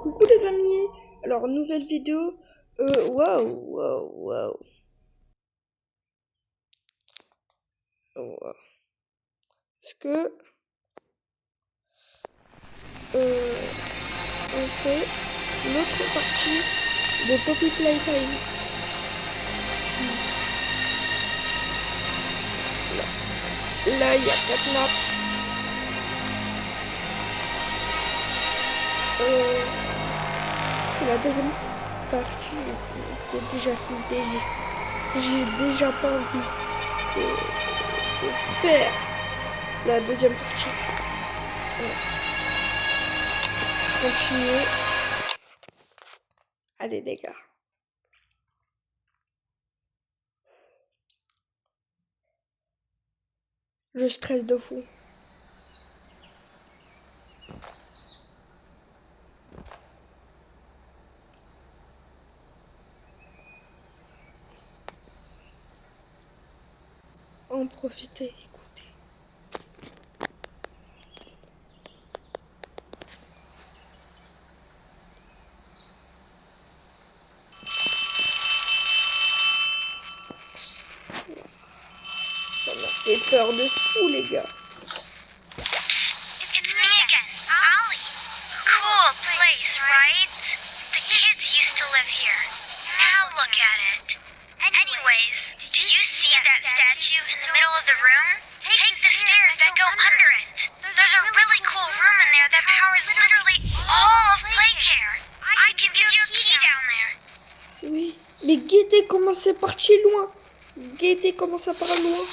Coucou les amis. Alors nouvelle vidéo. Waouh, waouh, waouh. Waouh. Est-ce que on fait l'autre partie de Poppy Playtime? Là, il y a Catnap. C'est la deuxième partie. J'ai déjà flippé. J'ai déjà pas envie de faire la deuxième partie. Continuer. Allez les gars. Je stresse de fou. En profiter, écoutez. Ça m'a fait peur de fou les gars. It's me again, Ollie. Cool place, right? The kids used to live here. Now look at it. Anyways, do you see that statue in the middle of the room? Take the stairs that go under it. There's a really cool room in there that powers literally all of Playcare. I can give you a key down there. Oui, mais Gaieté comment c'est parti loin. Gaieté comment ça part loin.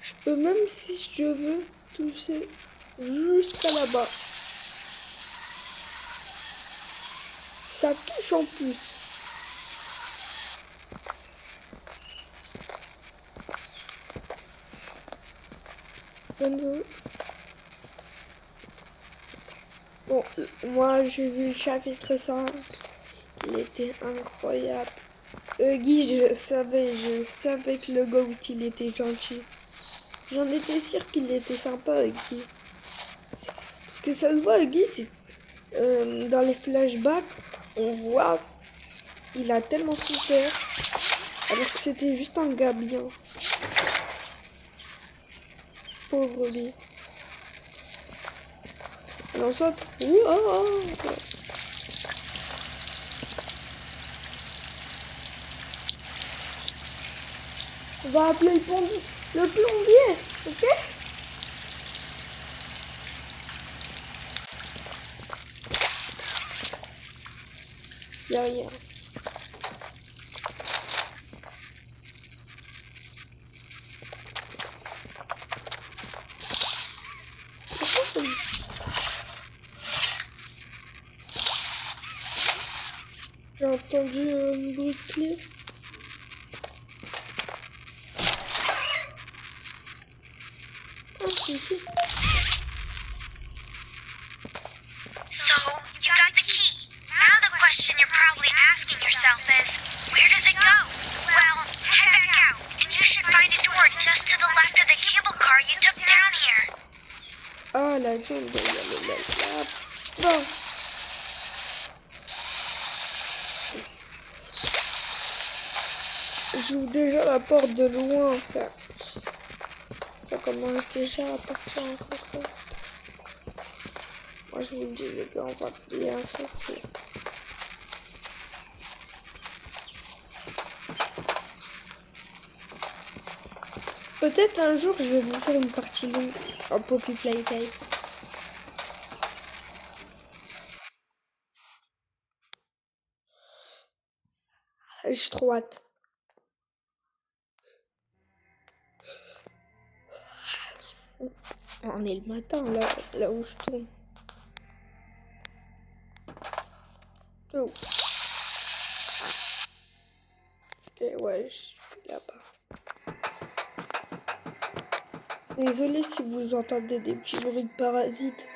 Je peux même si je veux toucher jusqu'à là-bas. Ça touche en plus. Bonjour. Bon, moi j'ai vu le chapitre 5. Il était incroyable. Guy, je savais que le goat il était gentil. J'en étais sûre qu'il était sympa, Guy. Parce que ça se voit, Guy, dans les flashbacks, on voit, il a tellement souffert, alors que c'était juste un gars bien. Pauvre Guy. Alors on saute. Ouah. On va appeler le plombier, ok? Y'a rien. J'ai entendu un bruit de clé. Ah, c'est ici. So, you got the key. Now the question you're probably asking yourself is, where does it go? Well, head back out, and you should find a door just to the left of the cable car you took down here. Ah, la jambe, il y a le mec là. Bon. J'ouvre déjà la porte de loin, frère. Ça commence déjà à partir en cacahuète. Moi, je vous le dis, les gars, on va bien souffrir. Peut-être un jour, je vais vous faire une partie longue en Poppy Playtime. J'ai trop hâte. On est le matin, là où je tourne. Oh. Ok, ouais, je suis là-bas. Désolée si vous entendez des petits bruits de parasites.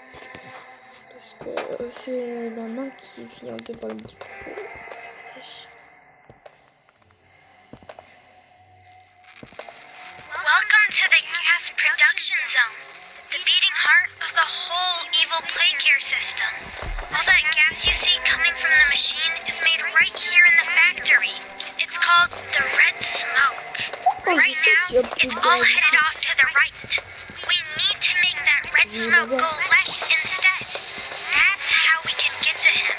Parce que c'est ma main qui vient devant le micro. Ça sèche. to the gas production zone, the beating heart of the whole evil play care system. All that gas you see coming from the machine is made right here in the factory. It's called the red smoke. Right now, it's all headed off to the right. We need to make that red smoke go left instead. That's how we can get to him.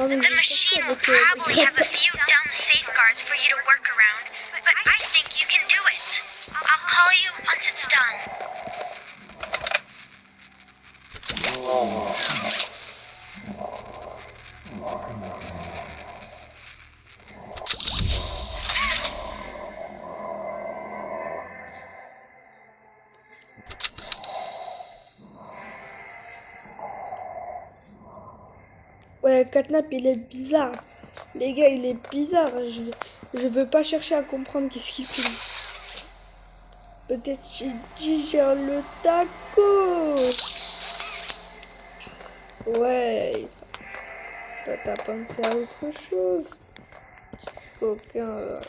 The machine will probably have a few dumb safeguards for you to work around, but I think you can do it. I'll call you once it's done. Ouais, Catnap, il est bizarre. Les gars, il est bizarre. Je veux pas chercher à comprendre qu'est-ce qu'il fait. Peut-être qu'il digère le taco. Ouais. Toi, t'as pensé à autre chose. Petit coquin.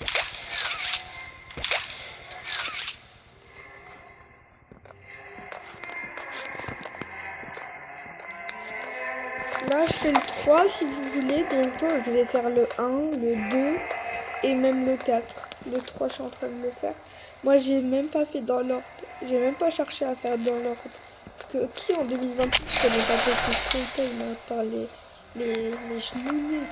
Là, je fais le 3, si vous voulez. Bientôt, je vais faire le 1, le 2 et même le 4. Le 3, je suis en train de le faire. Moi, j'ai même pas fait dans l'ordre. J'ai même pas cherché à faire dans l'ordre. Parce que qui en 2028 connaît pas Pokémon Time à part les chenounets?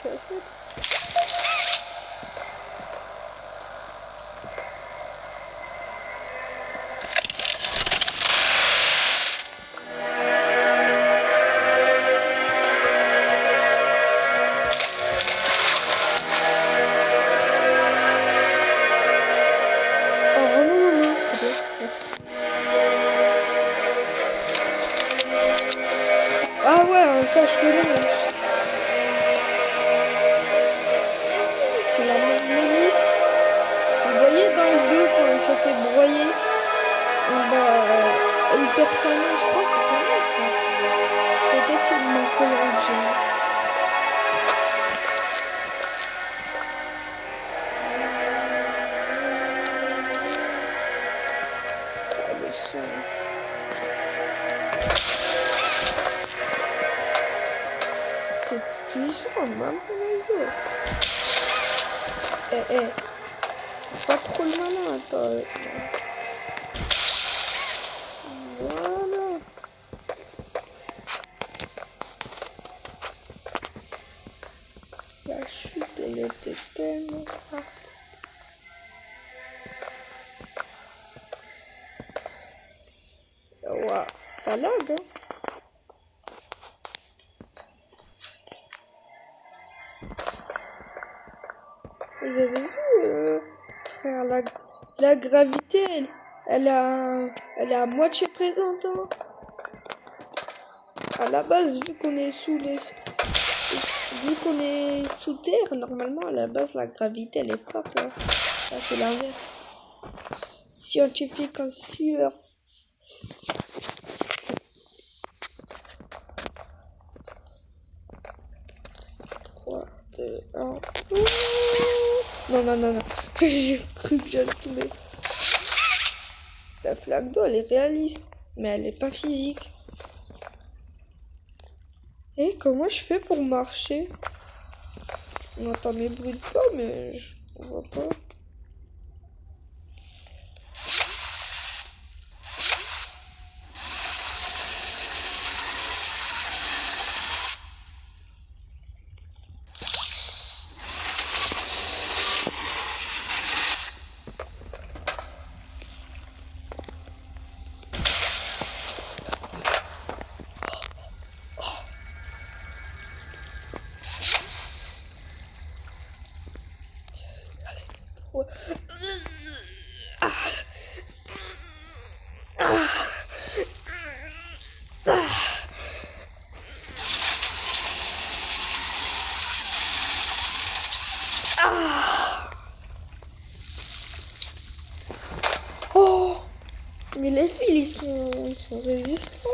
Cassette. Ah ouais, ça je connais. C'est la même menu. Vous voyez dans le 2 quand il se fait broyer, le personnage, je crois que c'est ça, ça. Peut-être c'est de mon collègue. Le son. C'est puissant, maman. Pas trop le malin, attends. Voilà. La chute, elle était tellement forte. Waouh, ça lag, hein. Vous avez vu, frère, la gravité, elle est à moitié présente. Hein. À la base, vu qu'on est sous terre, normalement, à la base, la gravité, elle est forte. Là, là c'est l'inverse. Scientifique en sueur. Non. J'ai cru que j'allais tomber. La flaque d'eau, elle est réaliste. Mais elle est pas physique. Et comment je fais pour marcher? On entend mes bruits de pas, mais je vois pas. Mais les fils, ils sont résistants.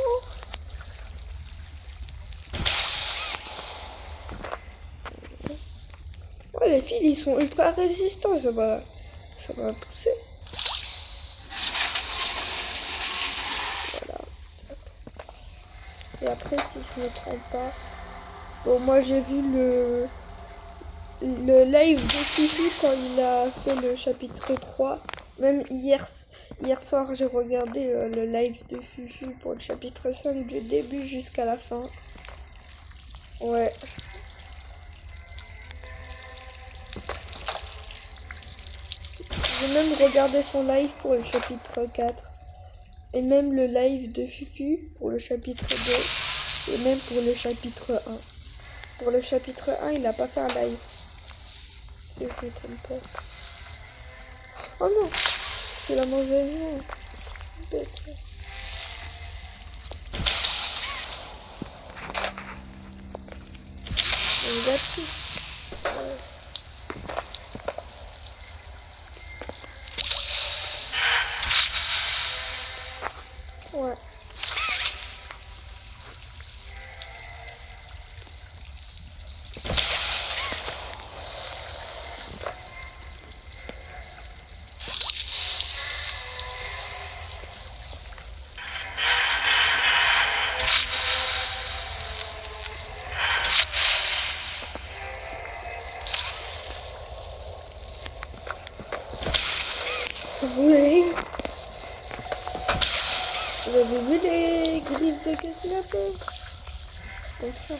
Ouais, les fils, ils sont ultra résistants. Ça va pousser. Voilà. Et après, si je me trompe pas... Bon, moi, j'ai vu le live de Fifi quand il a fait le chapitre 3. Même hier soir, j'ai regardé le live de Fifi pour le chapitre 5 du début jusqu'à la fin. Ouais. J'ai même regardé son live pour le chapitre 4. Et même le live de Fifi pour le chapitre 2. Et même pour le chapitre 1. Pour le chapitre 1, il n'a pas fait un live. Si je ne me trompe pas. Oh non, c'est la mauvaise main. Bête. On l'a pris. Ouais. Oui. Vous avez vu les griffes de kidnappers? Enfin,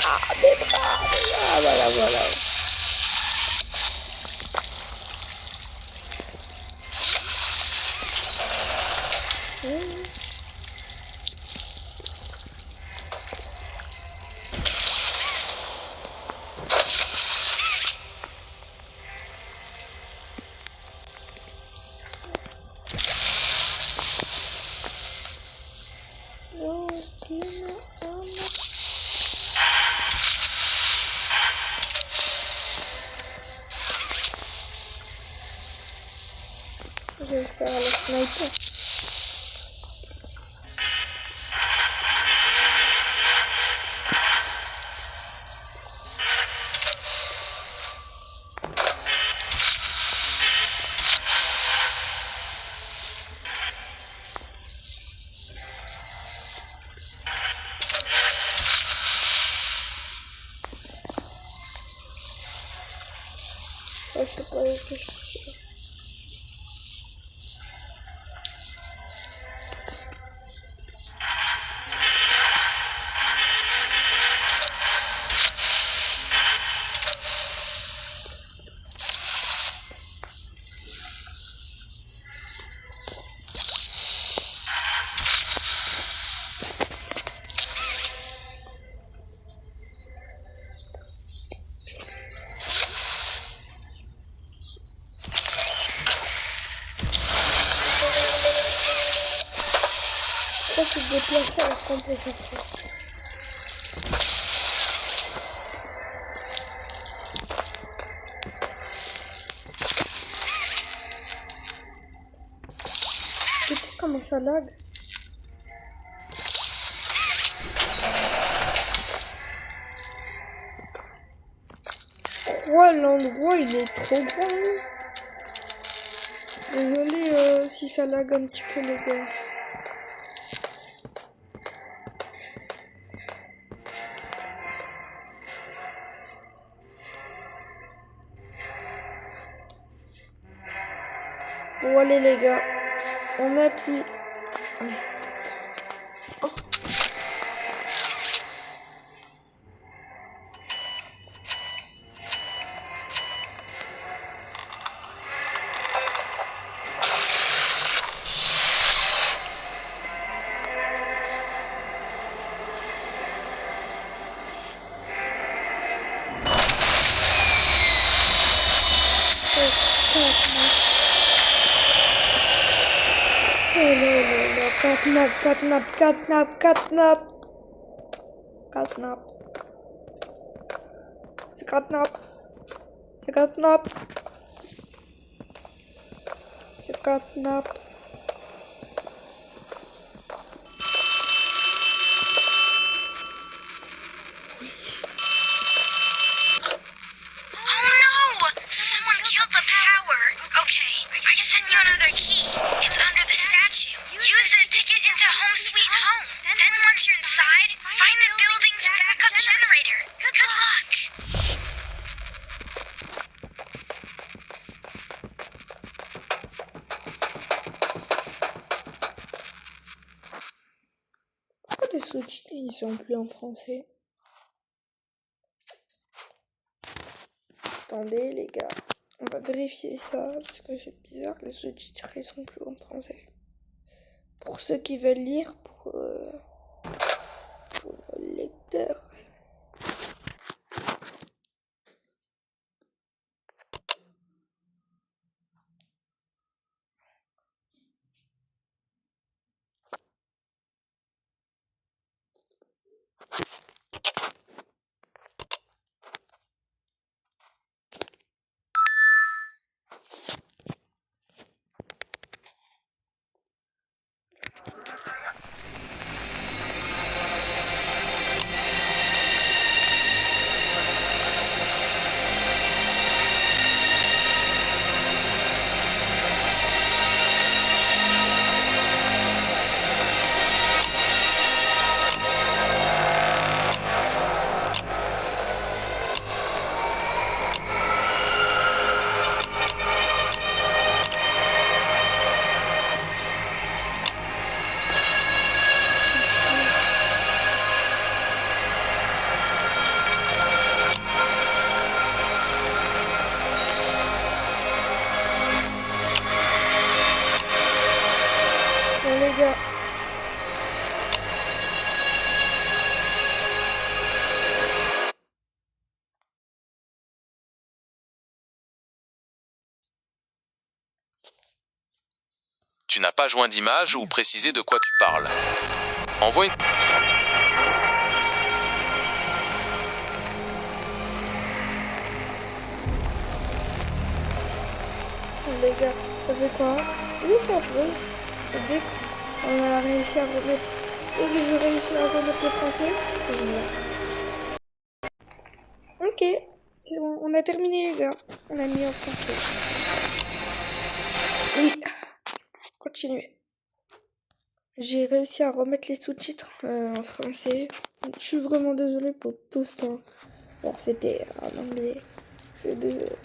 ah, mais bravo. Ah, voilà. Je vais faire le sniper. Je sais pas ce que je fais. Pourquoi se déplacer alors qu'on peut sortir? Putain, comment ça lag? Ouais, l'endroit il est trop grand. Désolé si ça lag un petit peu les gars. Bon allez les gars, on appuie. Oh. Catnap. C'est catnap. Ce catnap. Oh no! Someone killed the power. Okay, I sent you another key. It's under the statue. Use it to get into Home Sweet Home. Then once you're inside, find the building's backup generator. Good luck. Pourquoi les sous-titres ils sont plus en français? Attendez les gars, on va vérifier ça parce que c'est bizarre, les sous-titres ils sont plus en français. Pour ceux qui veulent lire, pour le lecteur. Bon les gars. Tu n'as pas joint d'image ou précisé de quoi tu parles. Envoie une... Bon, les gars, ça fait quoi? Je vais faire pause. Et dès qu'on a réussi à remettre. Dès que j'ai réussi à remettre le français, je viens. Ok, c'est bon, on a terminé les gars. On a mis en français. Oui, continuez. J'ai réussi à remettre les sous-titres en français. Je suis vraiment désolée pour tout ce temps. Alors c'était en anglais. Je suis désolée.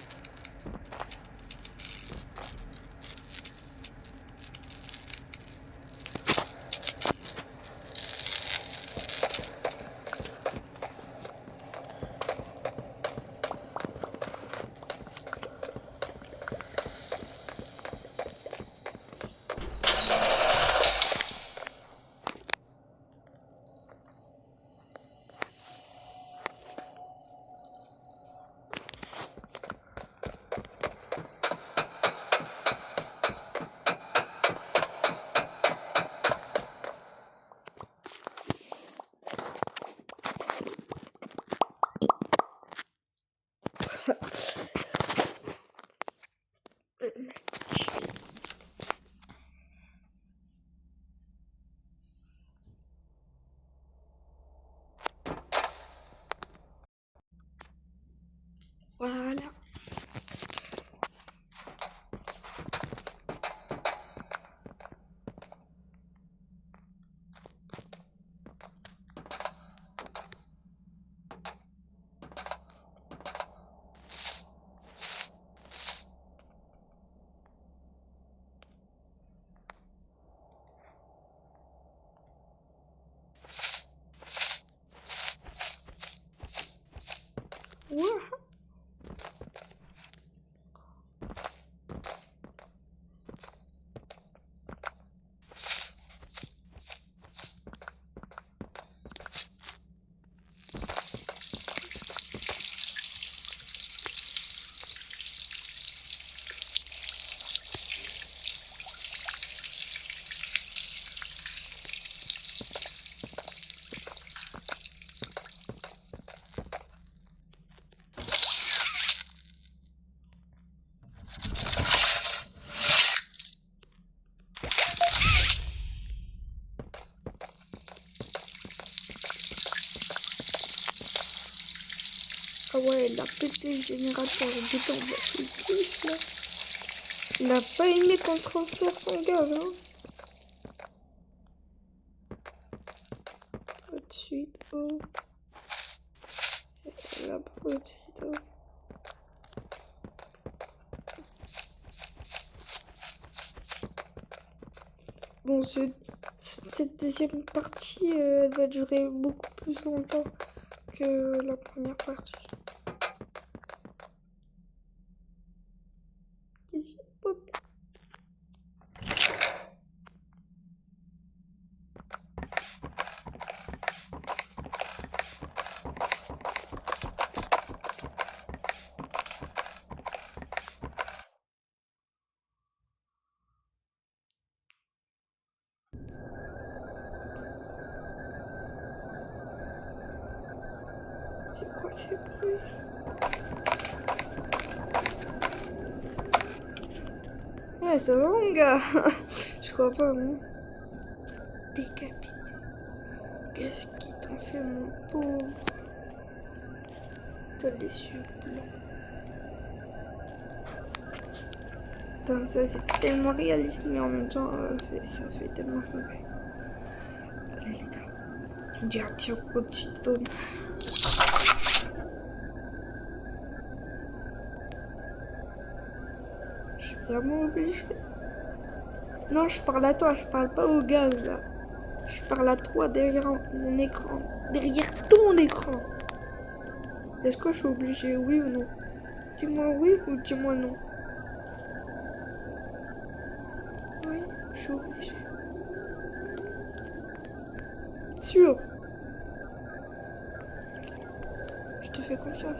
Ah ouais, il a pété le générateur. Putain, on va se le plus, là. Il a pas aimé qu'on transfère son gaz, hein. Tout de suite, oh. C'est la protéine. Bon, cette deuxième partie, elle va durer beaucoup plus longtemps que la première partie. Ici, hop. C'est quoi ces bruits? Ouais, ça va mon gars. Je crois pas, non. Décapité. Qu'est-ce qui t'en fait, mon pauvre? T'as les yeux blancs. Putain, ça c'est tellement réaliste, mais en même temps, ça fait tellement flipper. Allez les gars, direction au-dessus de home. Je suis vraiment obligée. Non, je parle à toi, je parle pas au gaz là. Je parle à toi derrière mon écran. Derrière ton écran. Est-ce que je suis obligée, oui ou non? Dis-moi oui ou dis-moi non. Oui, je suis obligée. Sûr. Je te fais confiance.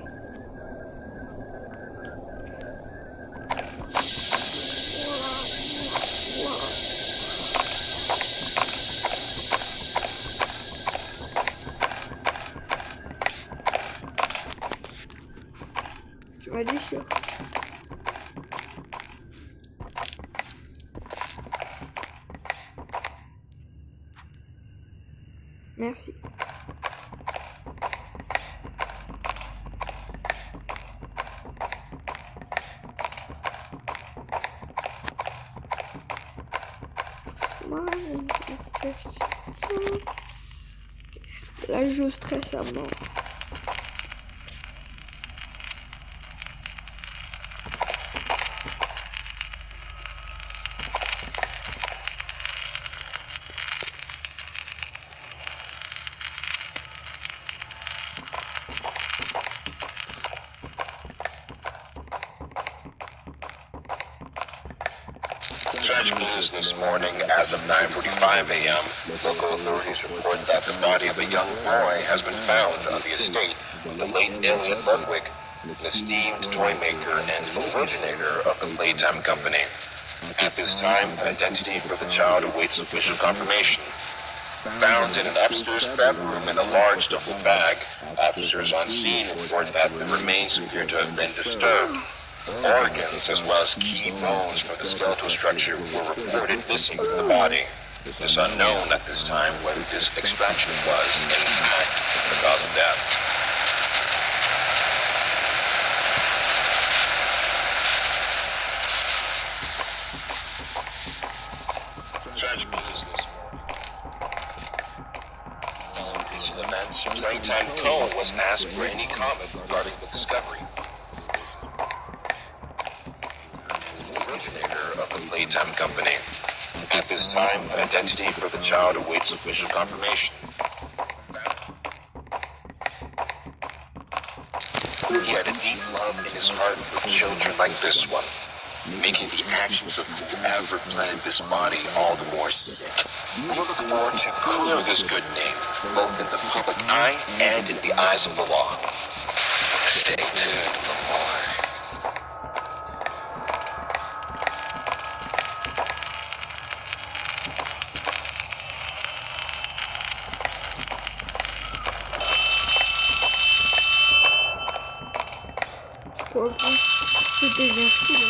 Tu m'as dit sûr. Merci. Là, je stresse à mort. Tragic news this morning. As of 9:45 a.m., local authorities report that the body of a young boy has been found on the estate of the late Elliot Ludwig, an esteemed toy maker and originator of the Playtime Company. At this time, an identity for the child awaits official confirmation. Found in an upstairs bedroom in a large duffel bag, officers on scene report that the remains appear to have been disturbed. Organs, as well as key bones from the skeletal structure, were reported missing from the body. It is unknown at this time whether this extraction was, in fact, the cause of death. Tragic news this morning. Following recent events, Playtime Co. was asked for any comment regarding the discovery. Originator of the Playtime Company. At this time, an identity for the child awaits official confirmation. He had a deep love in his heart for children like this one, making the actions of whoever planted this body all the more sick. We look forward to clearing his good name, both in the public eye and in the eyes of the law. Stay tuned for more. Je deviens fou là.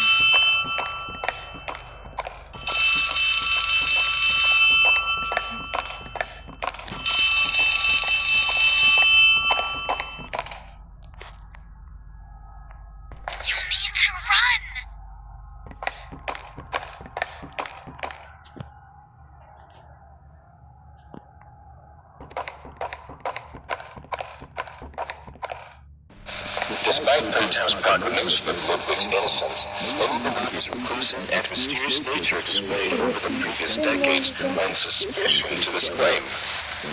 Despite Playtime's proclamation of Ludwig's innocence, many believe his reclusive and mysterious nature displayed over the previous decades lends suspicion to this claim.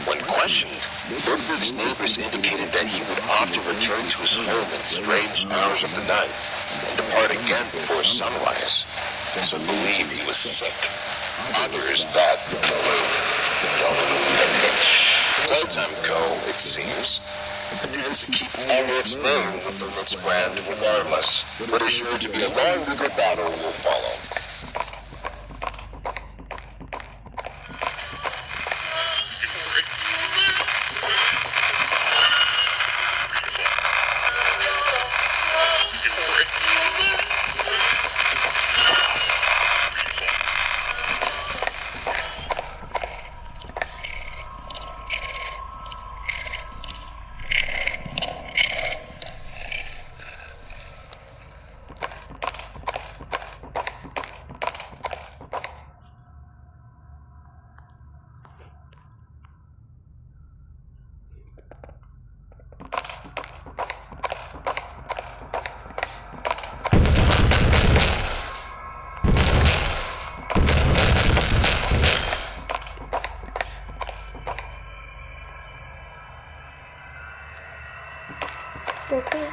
When questioned, Ludwig's neighbors indicated that he would often return to his home in strange hours of the night and depart again before sunrise. Some believed he was sick. Others that Playtime Co., it seems, intends to keep all its name within its brand regardless, but is sure to be a long, legal battle will follow. D'accord.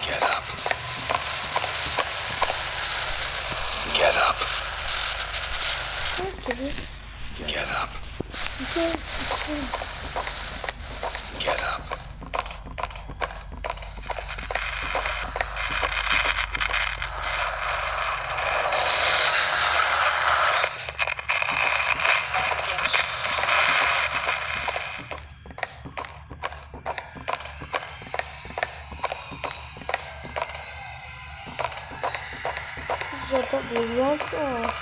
Get up. Get up. Ouais, je te dis. Get up. Ok, cool. Get up. J'entends des enfants.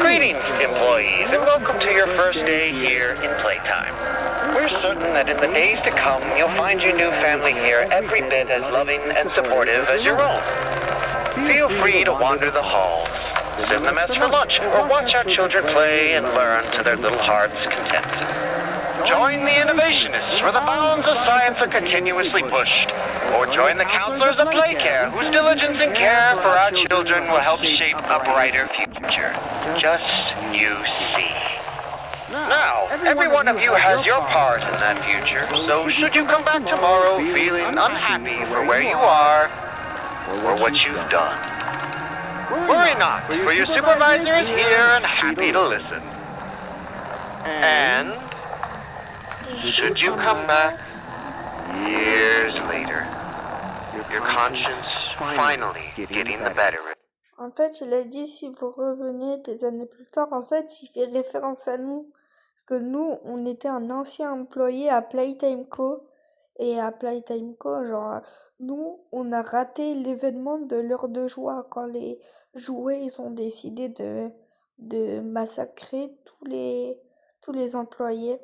Greetings, employees, and welcome to your first day here in Playtime. We're certain that in the days to come, you'll find your new family here every bit as loving and supportive as your own. Feel free to wander the halls, sit in the mess for lunch, or watch our children play and learn to their little hearts' content. Join the innovationists where the bounds of science are continuously pushed. Or join the counselors of Playcare whose diligence and care for our children will help shape a brighter future. Just you see. Now, every one of you has your part in that future, so should you come back tomorrow feeling unhappy for where you are or what you've done, worry not, for your supervisor is here and happy to listen. And should you come back years later, your conscience finally getting the better of you. En fait, il a dit si vous revenez des années plus tard, en fait, il fait référence à nous. Parce que nous, on était un ancien employé à Playtime Co. Et à Playtime Co, genre, nous, on a raté l'événement de l'heure de joie quand les jouets, ils ont décidé de massacrer tous les employés.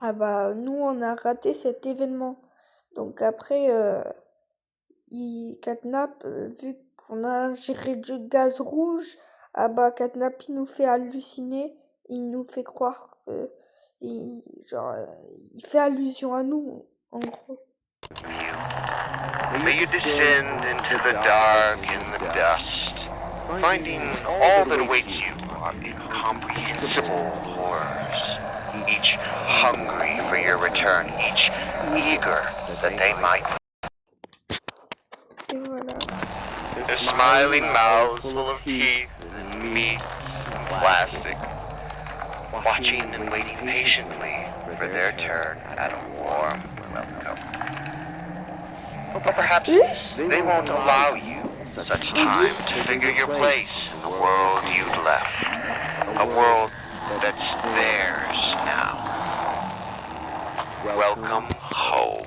Ah bah, nous, on a raté cet événement. Donc après, il Catnap, vu qu'on a géré du gaz rouge Ah bah, Catnap, il nous fait halluciner, il nous fait croire que... il fait allusion à nous, en gros. May you descend into the dark and the dust, finding all that awaits you are incomprehensible horrors, each hungry for your return, each eager that they might. Et voilà. Their smiling mouths full of teeth and meat and plastic, watching and waiting patiently for their turn at a warm welcome. But perhaps they won't allow you such time to figure your place in the world you've left. A world that's theirs now. Welcome home.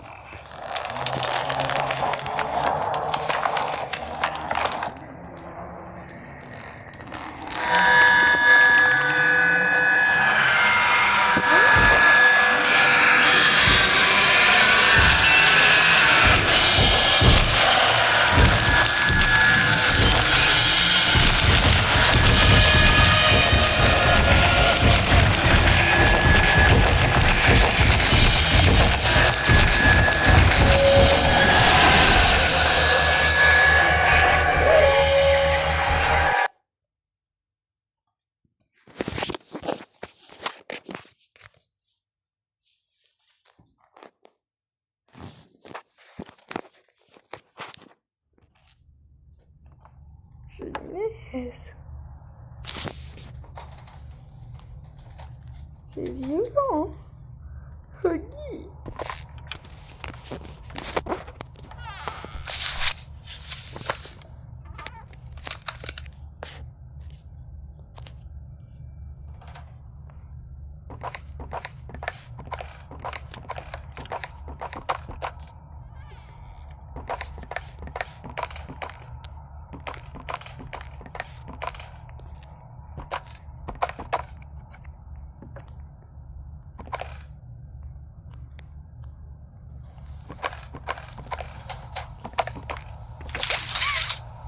Punaise. C'est violent. Huggy.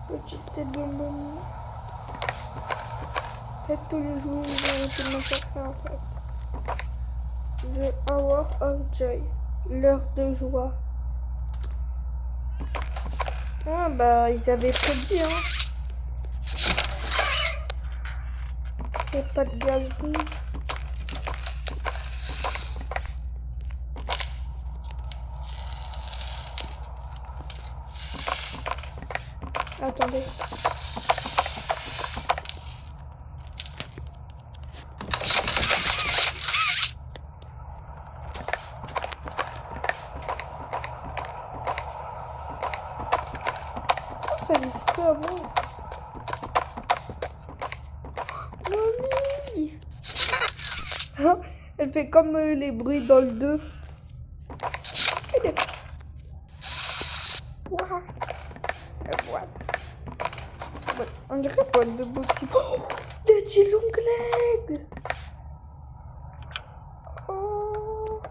Petite tête de momie. Faites tous les jours, vous allez tout massacrer en fait. The Hour of Joy. L'heure de joie. Ah bah, ils avaient prédit, hein. Et pas de gaz rouge. Attendez. Ça arrive que à moi, ça. Mamie! Elle fait comme les bruits dans le 2. Ouah. Boîte. On dirait boîte de boxing. Oh! Daddy Longleg! Oh!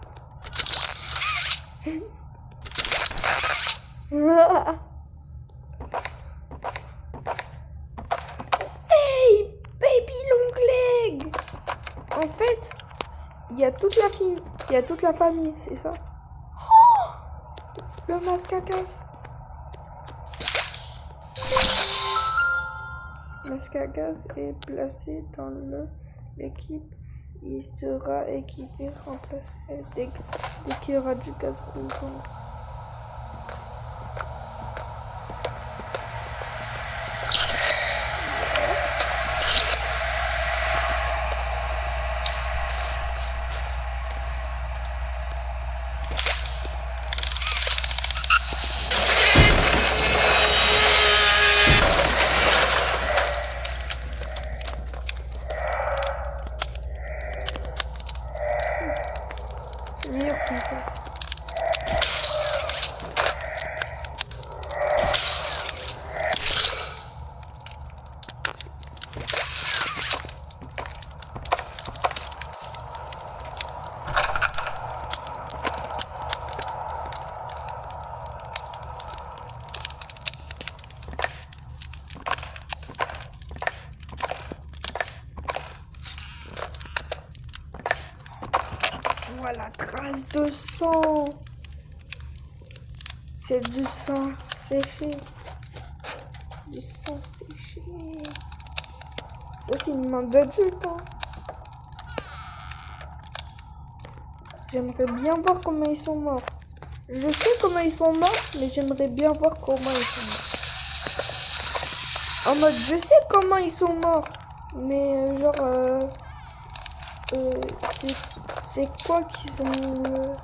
Hey! Baby Longleg! En fait, il y a toute la famille. Il y a toute la famille, c'est ça? Oh! Le masque à gaz. Le masque à gaz est placé dans l'équipe. Il sera équipé, remplacé dès qu'il y aura du gaz rouge. C'est meilleur comme ça. vois la trace de sang. C'est du sang séché. Du sang séché. Ça, c'est une main d'adulte, hein. J'aimerais bien voir comment ils sont morts. Je sais comment ils sont morts, mais j'aimerais bien voir comment ils sont morts. En mode, je sais comment ils sont morts, mais genre, c'est quoi qu'ils ont,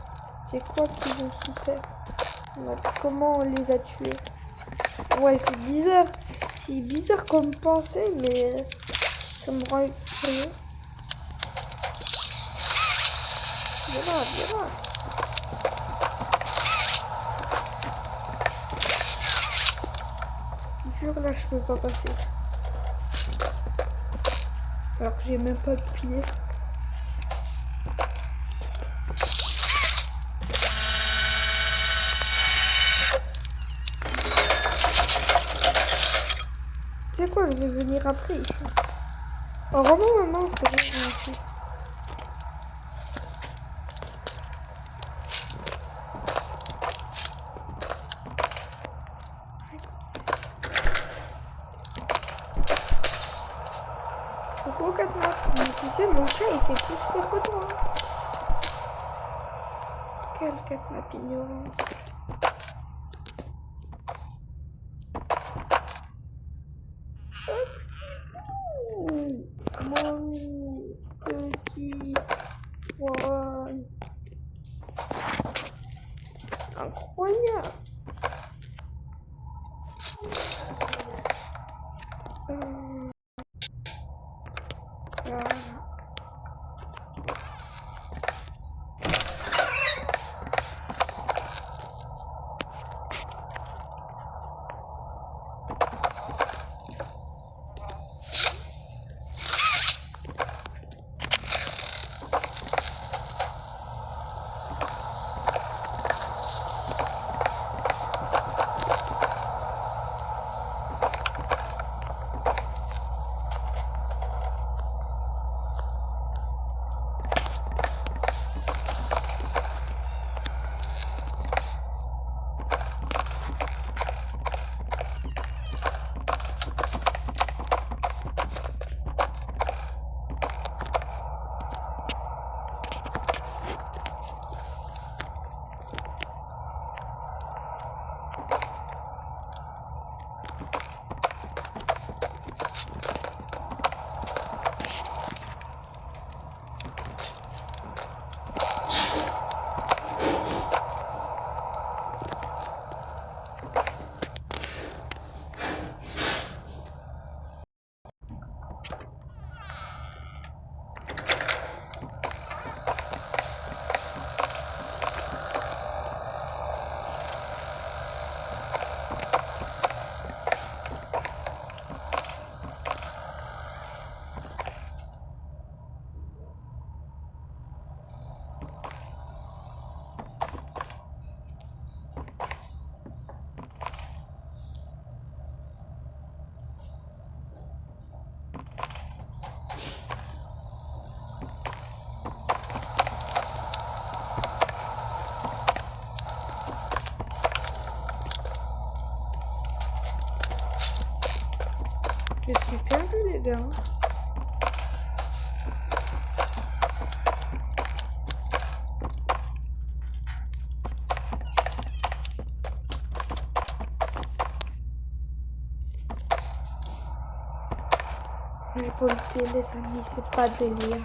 c'est quoi qu'ils ont souffert. En mode, comment on les a tués. Ouais, c'est bizarre. C'est bizarre comme pensée, mais ça me rend curieux. Viens là, viens là. Jure, là, je peux pas passer. Alors que j'ai même pas de pied. Tu sais quoi, je vais venir après ici. Oh, rends-moi ma main, s'il te plaît, ici. Coucou, Katna. Mais tu sais, mon chat, il fait plus peur que toi. Quel Katna ignorant. Mommy, petit one. Incroyable. Je suis perdu, les gars. Je voltais, les amis, c'est pas délire.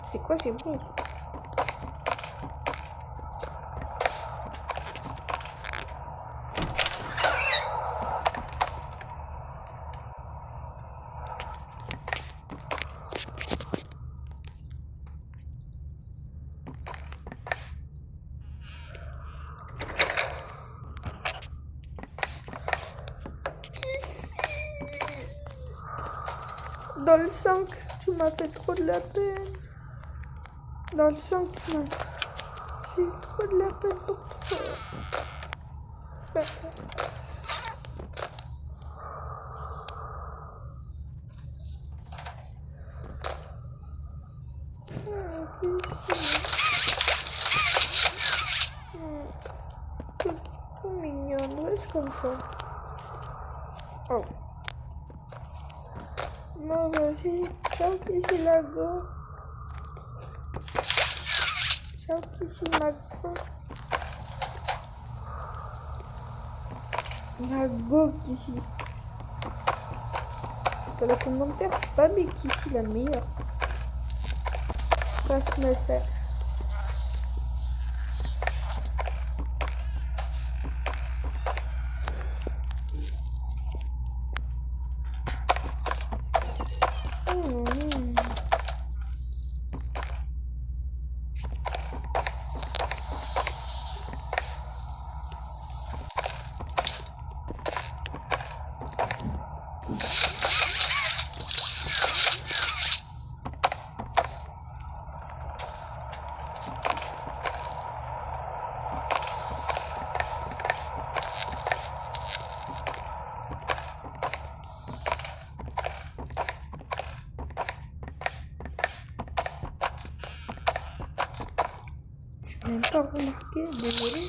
C'est quoi, c'est bon? Dans le 5, tu m'as fait trop de la peine. Dans le 5, tu m'as fait... J'ai eu trop de la peine pour toi. Tout mignon, reste comme ça. Oh. Non, vas-y. Ciao, Kissy Lago. Ciao, Kissy Lago. Lago, Kissy. Dans les commentaires, c'est pas mais Kissy la meilleure. Passe ma sœur. Je n'ai même pas remarqué, désolé.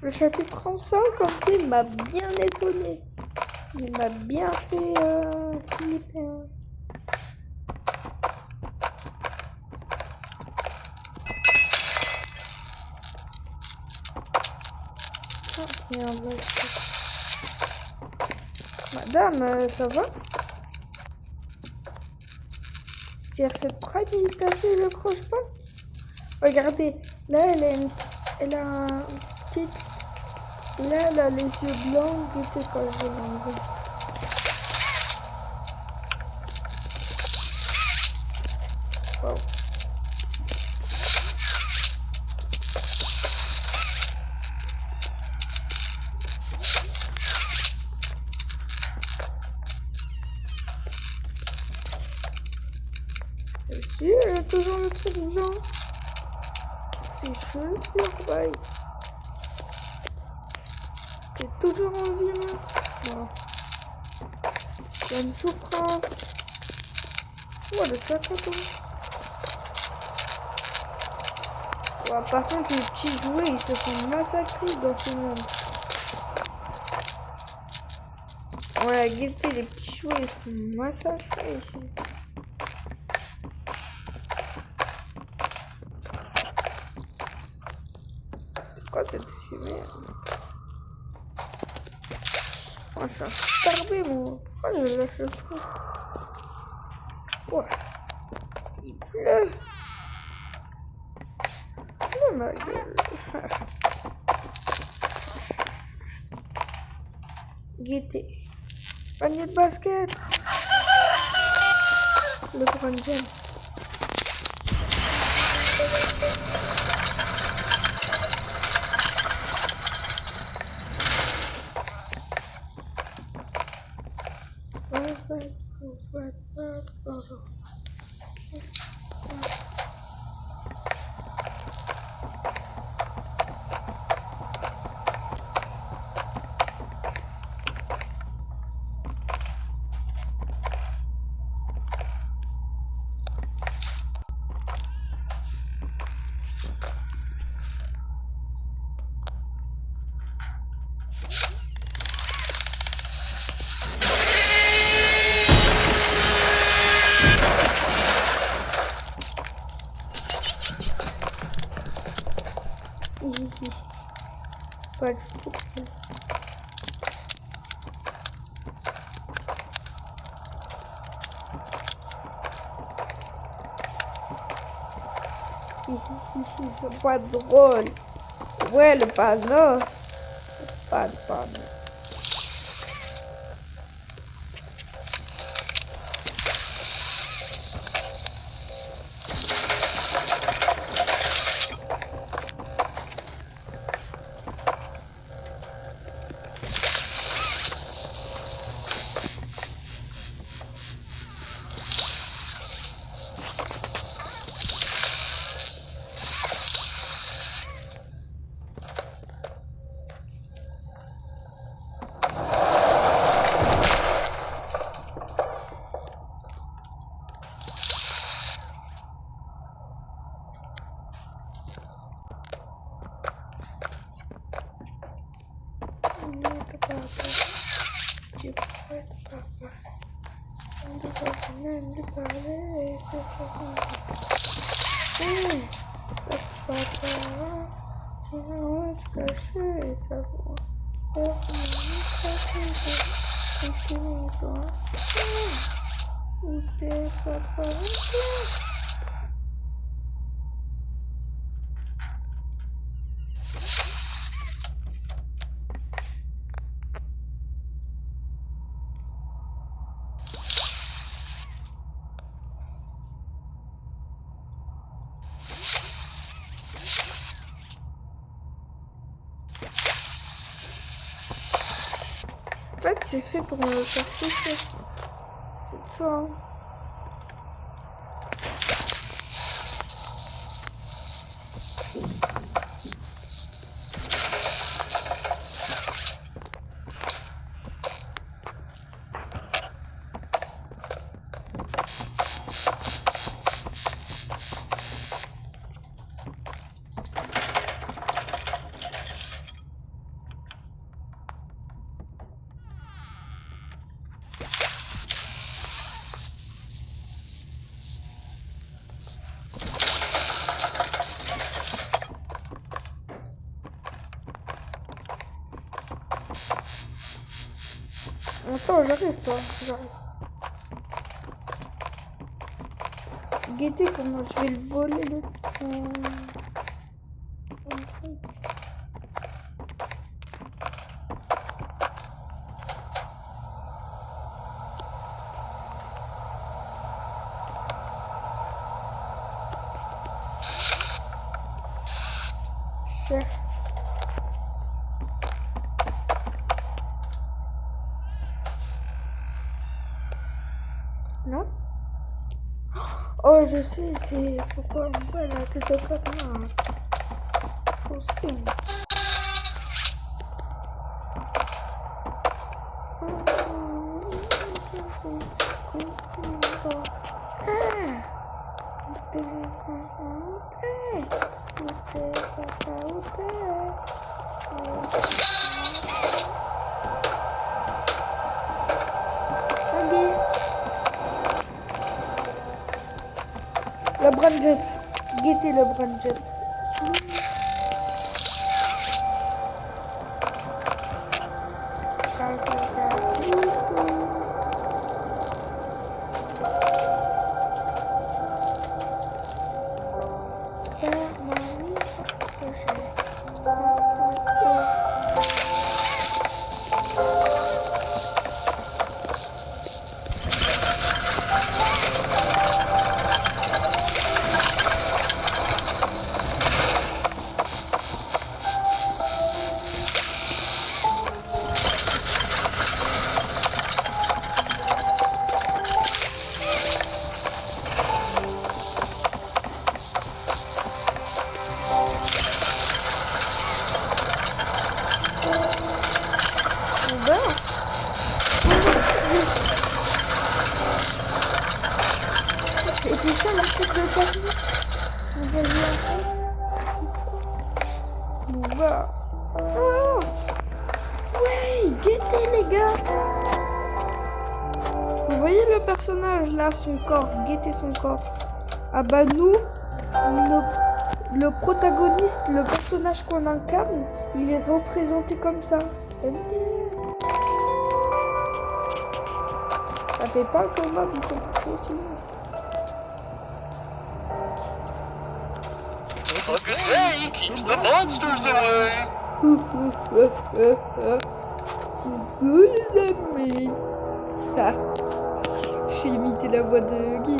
Le chapitre 35, comme ça, il m'a bien étonné. Il m'a bien fait flipper. Merde, madame, ça va? CR7 Prime, il t'a fait le croche-patte? Regardez, là, elle a un petit... Là, elle a les yeux blancs, goûtez quand je l'ai enlevé. Wow. Si, elle a toujours le truc blanc. C'est chaud, le bail. T'es toujours en vie, meuf. Non. Il y a une souffrance. Oh, le sac à dos. Ouais, par contre, les petits jouets, ils se font massacrer dans ce monde. Ouais, guettez, les petits jouets, ils se font massacrer ici. Pourquoi t'es fumé? Moi, je suis tarbé, moi. Pourquoi je lâche le truc? Ouais. Il pleut. Oh ma gueule. Gaieté. Panier de basket. Le grand James. C'est pas du tout cool. C'est pas drôle. Ouais, le panneau. Pas de panneau. Je vais te cacher et savoir. Où t'es, papa? En fait, c'est fait pour me faire souffler. C'est ça. Hein. Attends, j'arrive pas, j'arrive. Guettez comment je vais le voler le son truc. Cher. Non? Oh, je sais, c'est pourquoi on voit la tête de Catman. Je sais. Le Brand James. Guettez le Brand James. C'était ça la tête de Catman. On va voir. Bah. Oh. Ouais, guettez les gars. Vous voyez le personnage là, son corps, guettez son corps. Ah bah nous, le protagoniste, le personnage qu'on incarne, il est représenté comme ça. Ça fait pas que Mob, ils sont partis aussi. A good day keeps the monsters away. Coucou les amis. Ah, j'ai imité la voix de Guy.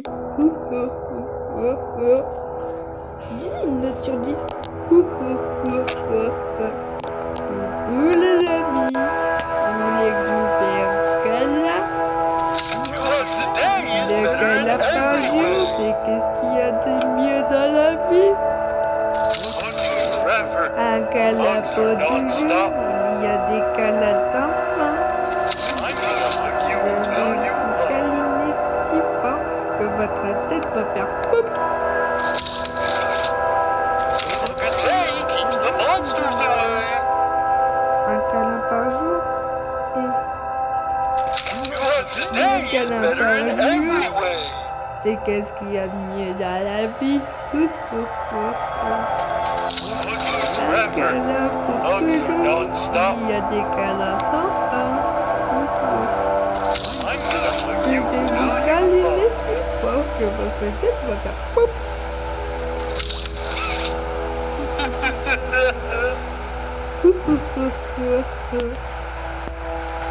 Disais une note sur 10. Coucou les amis. Vous voulez que je vous fasse un câlin? Today is Le better câlin than par every jour, way. c'est qu'est-ce qu'il y a de mieux dans la vie? Forever. Un câlin Hugs pour are toujours. non-stop. Il y a des câlins sans fin. I'm gonna hug you Je vais until you vous câliner si fort que votre tête va faire pop. A good day keeps the monsters away. Un câlin par jour et Today is câlin better in par every jour. way. c'est qu'est-ce qu'il y a de mieux dans la vie. Un câlin pour toujours. Il y a des câlins sans fin. Je vais vous câliner si fort que votre tête va faire pop.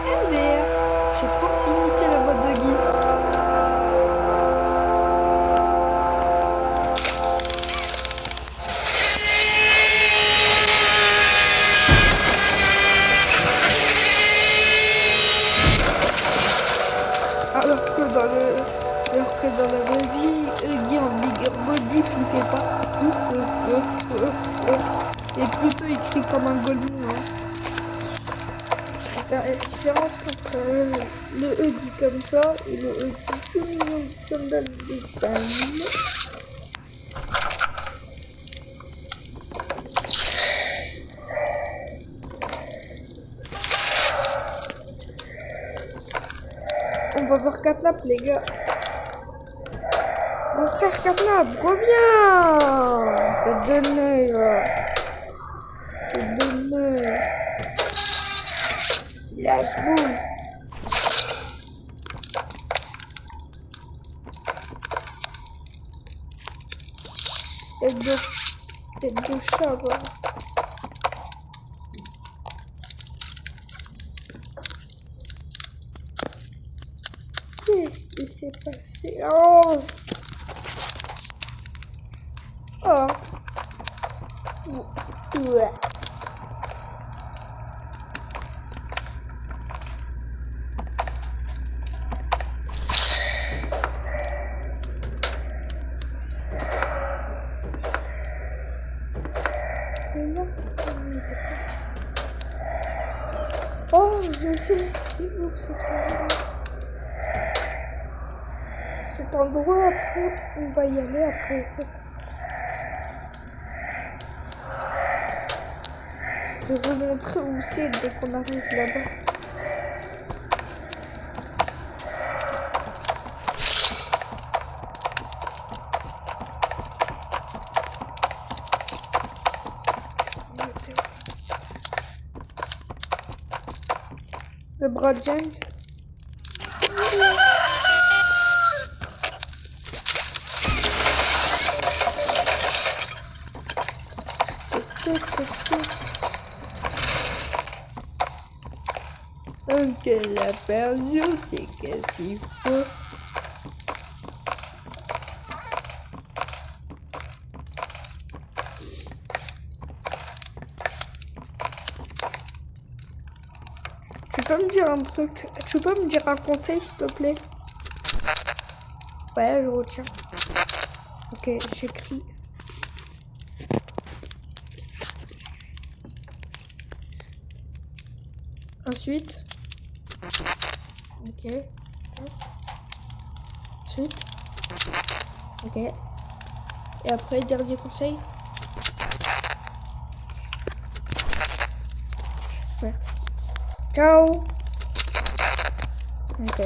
MDR, j'ai trop imité la voix de Guy. Alors que dans la vraie vie, Guy en bigger body, il fait pas. Et plutôt il crie comme un golemon. Hein. Faire la différence entre le Huggy comme ça et le Huggy tout mignon comme dans le dessin animé. On va voir Catnap les gars. Mon frère Catnap, reviens. Tête de nœud là. Tête de nœud. Lâche-boule. Tête de chat, voilà. Qu'est-ce qui s'est passé? Oh! Oh! Ouais. Oh, je sais, c'est où cet endroit? Cet endroit, après, on va y aller après. Je vais vous montrer où c'est dès qu'on arrive là-bas. Le bras de James. Ok, la persion, c'est qu'est-ce qu'il faut. Tu peux me dire un truc? Tu peux me dire un conseil, s'il te plaît? Ouais, je retiens. Ok, j'écris. Ensuite. Ok. Ensuite. Ok. Et après, dernier conseil. Ouais. Ciao. Ok.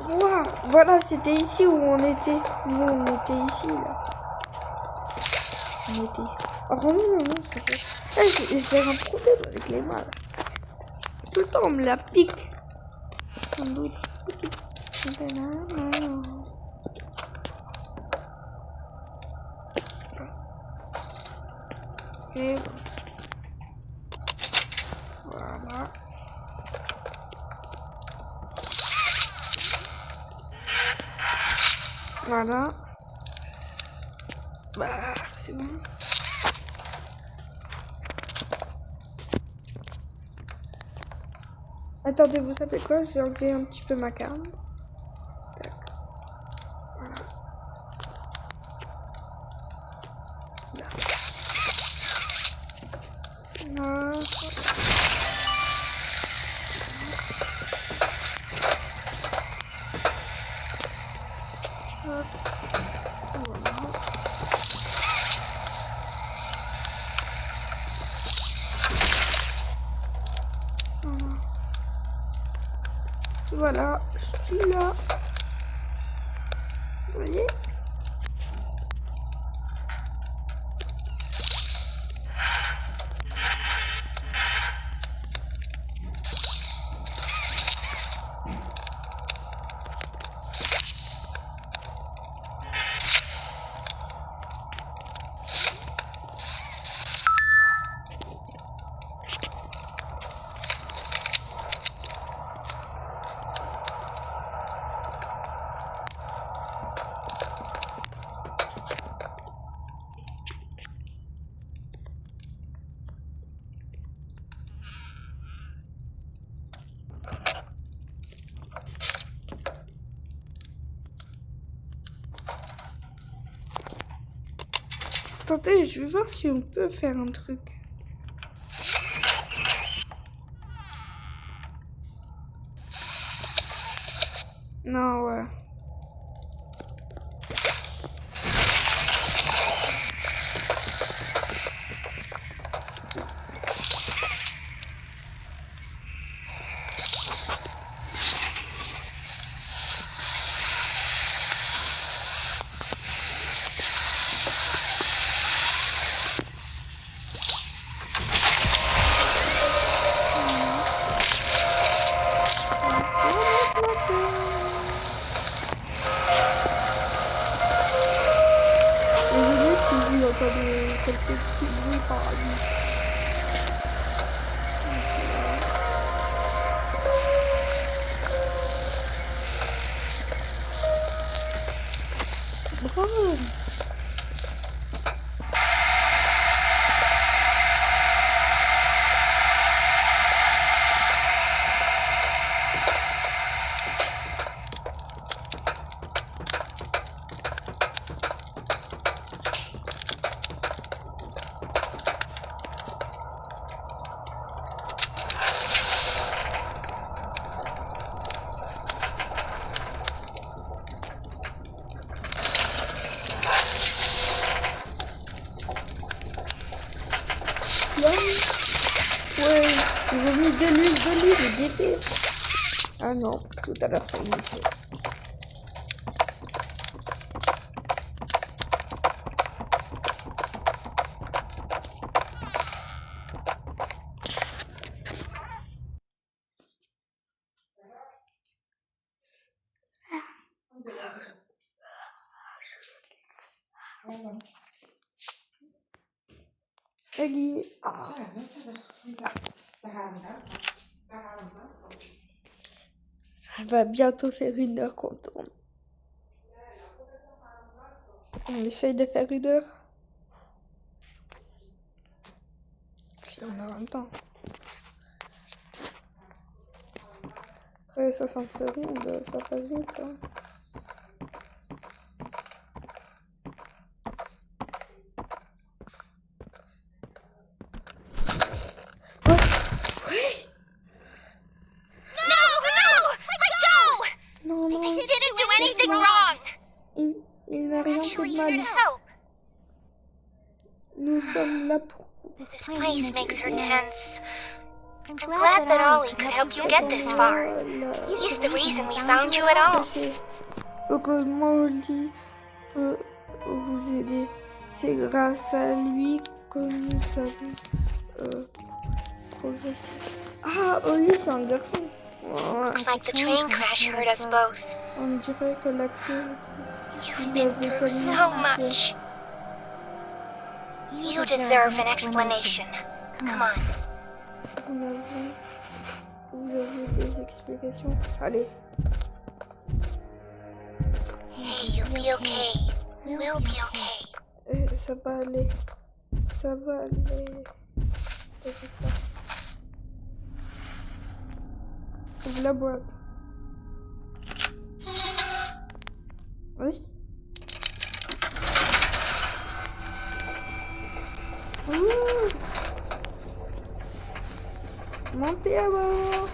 Wow. Voilà, c'était ici où on était. Nous, on était ici, là. On était ici. Oh non, non, c'est vrai. J'ai un problème avec les mains, là. Tout le temps, on me la pique. Sans doute. Et voilà. Voilà. Bah, c'est bon. Attendez, vous savez quoi? Je vais enlever un petit peu ma carne. Tac. Voilà. Là. Là. Hop. Voilà. Voilà, je suis là. Vous voyez? Attendez, je vais voir si on peut faire un truc. Non, ouais. Désolé si vous entendez quelques petits bruits par là. Bravo. Là. Ouais, ils ont mis de l'huile d'olive et d'été. Ah non, tout à l'heure ça y est fait. Agui. Elle va bientôt faire 1 heure qu'on tourne. On essaye de faire 1 heure. Si on a un temps. Après 60 secondes, ça passe vite. Hein. Non, non, He didn't do anything wrong. il n'a rien fait Actually, de here to mal. help. Nous sommes là pour This place makes her tense. I'm glad that Ollie could help you get this far. He's the reason we found you at all. Heureusement, Oli peut vous aider. C'est grâce à lui que nous avons progressé. Ah, Oli, c'est un garçon. Ouais. Looks like the train crash hurt us both. On dirait que l'accident. You've been through so much. You deserve an explanation. Come on. Vous avez des explications? Allez. Hey, you'll be okay. We'll be okay. Ça va aller. Ça va aller. Ouvre la boîte. Oui. Montez à bord.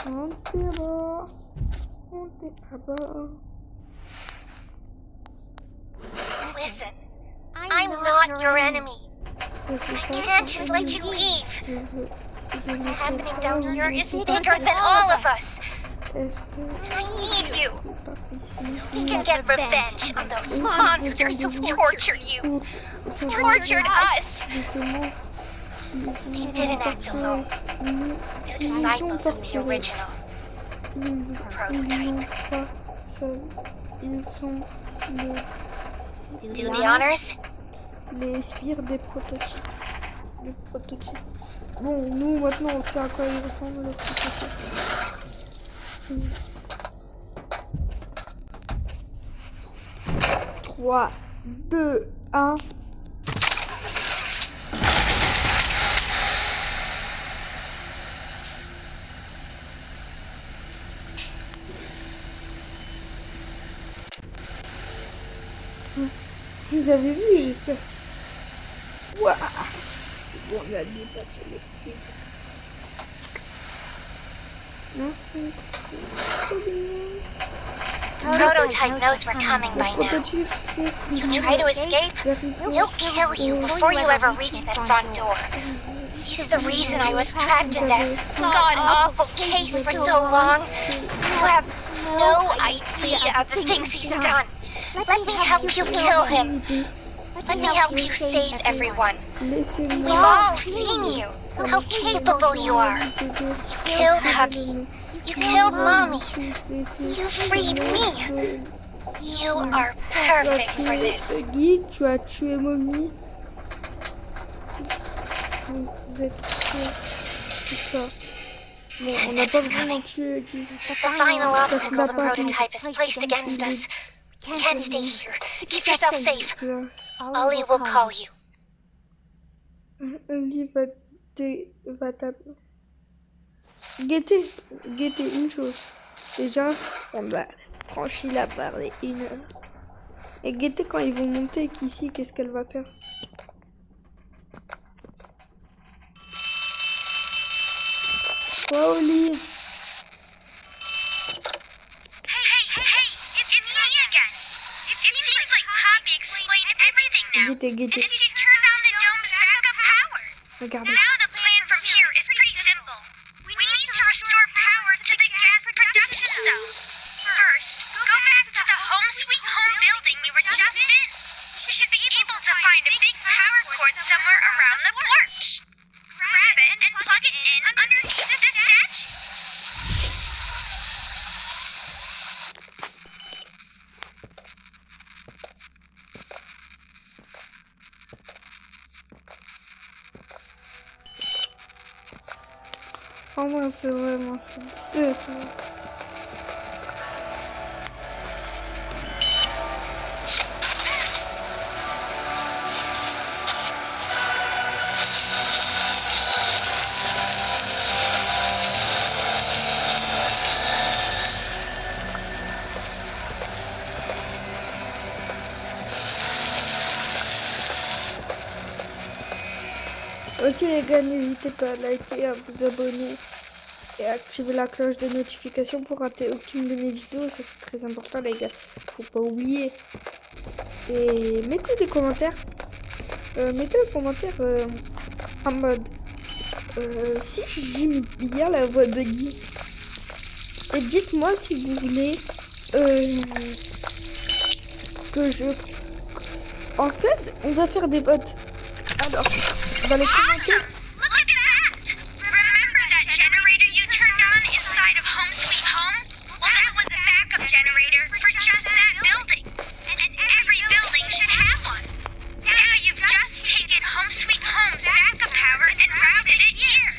Montez à bord. monter à bord. Listen, I'm not your enemy. Je sais I pas can't si just je let you veux- leave. je veux- je What's ne peux happening pas down here vous is laisser bigger partir. than all of us. Est-ce que I need you. c'est par ici? We can get revenge on those monsters who tortured you. Who tortured us. De ces monstres qui You didn't act alone. They're disciples of the original. Ils prototype. n'ont pas seuls. Ils sont Do the honors. les sbires des prototypes. Les prototypes. Bon, nous maintenant on sait à quoi ils ressemblent les prototypes. 3, 2, 1. Vous avez vu, j'espère. Waouh, c'est bon, on a dépassé les prix. Merci. Trop bien. Prototype knows we're coming by now. Prototype, c'est You try to escape, he'll kill you before you ever reach that front door. He's the reason I was trapped in that god-awful case for so long. You have no idea of the things he's done. Let me help you kill him. Let me help you save everyone. Laissez-moi. We've all seen you, how capable you are. You killed Huggy. You killed Mommy. You freed me. You are perfect for this. Guy, tu as tué Mommy. Vous êtes tués. C'est ça. Bon, on n'a pas vraiment tué Guy. The final obstacle the prototype has placed against us. We can't stay here. Keep yourself safe. Ollie will call you. Oli va taper. Guettez une chose. Déjà, on a franchi la barre des 1 heure. Et guettez quand ils vont monter qu'ici, qu'est-ce qu'elle va faire? Quoi, Oli? Hey, it's me again. It seems like Poppy explained everything now. Guettez. And she turned on the dome's backup power. Regardez. Now the plan from here is pretty simple. We need to restore power to the gas production zone. First, go back to the Home Sweet Home building we were just in. We should be able to find a big power cord somewhere around the porch. Grab it and plug it in underneath the statue. Oh moi c'est vraiment ça. Bête, moi. Aussi les gars, n'hésitez pas à liker, à vous abonner et à activer la cloche de notification pour rater aucune de mes vidéos. Ça c'est très important les gars, faut pas oublier. Et mettez des commentaires. Mettez le commentaire en mode si j'imite bien la voix de Guy. Et dites-moi si vous voulez que je... En fait, on va faire des votes. Alors, dans les commentaires... Look at that! Remember that generator you turned on inside of Home Sweet Home? Well, that was a backup generator for just that building. And every building should have one. Now you've just taken Home Sweet Home's backup power and routed it here.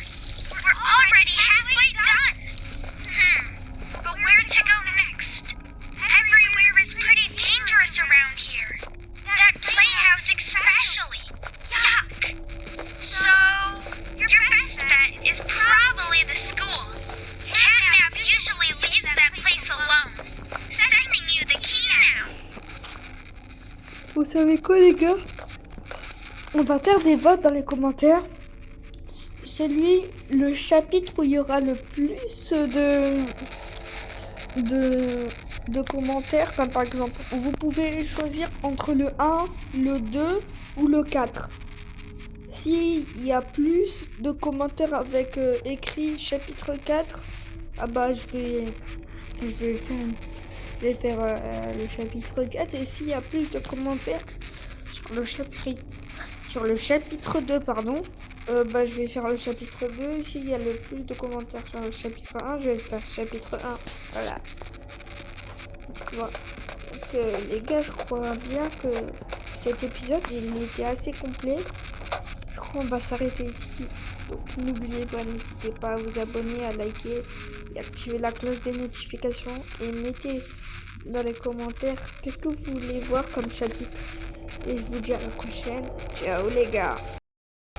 We're already halfway done. But where to go next? Everywhere is pretty dangerous around here. That playhouse especially. Yuck. So, your best bet is probably the school. Catnap usually leaves that place alone. Sending you the key now. Vous savez quoi les gars? On va faire des votes dans les commentaires. Le chapitre où il y aura le plus de commentaires, comme par exemple, vous pouvez choisir entre le 1, le 2 ou le 4. S'il y a plus de commentaires avec écrit chapitre 4, ah bah je vais faire le chapitre 4, et s'il y a plus de commentaires sur le chapitre 2, pardon, bah je vais faire le chapitre 2. S'il y a le plus de commentaires sur le chapitre 1, je vais faire chapitre 1. Voilà. Donc les gars, je crois bien que cet épisode il était assez complet. Je crois qu'on va s'arrêter ici. Donc n'oubliez pas, n'hésitez pas à vous abonner, à liker et activer la cloche des notifications, et mettez dans les commentaires qu'est-ce que vous voulez voir comme chapitre. Et je vous dis à la prochaine. Ciao les gars.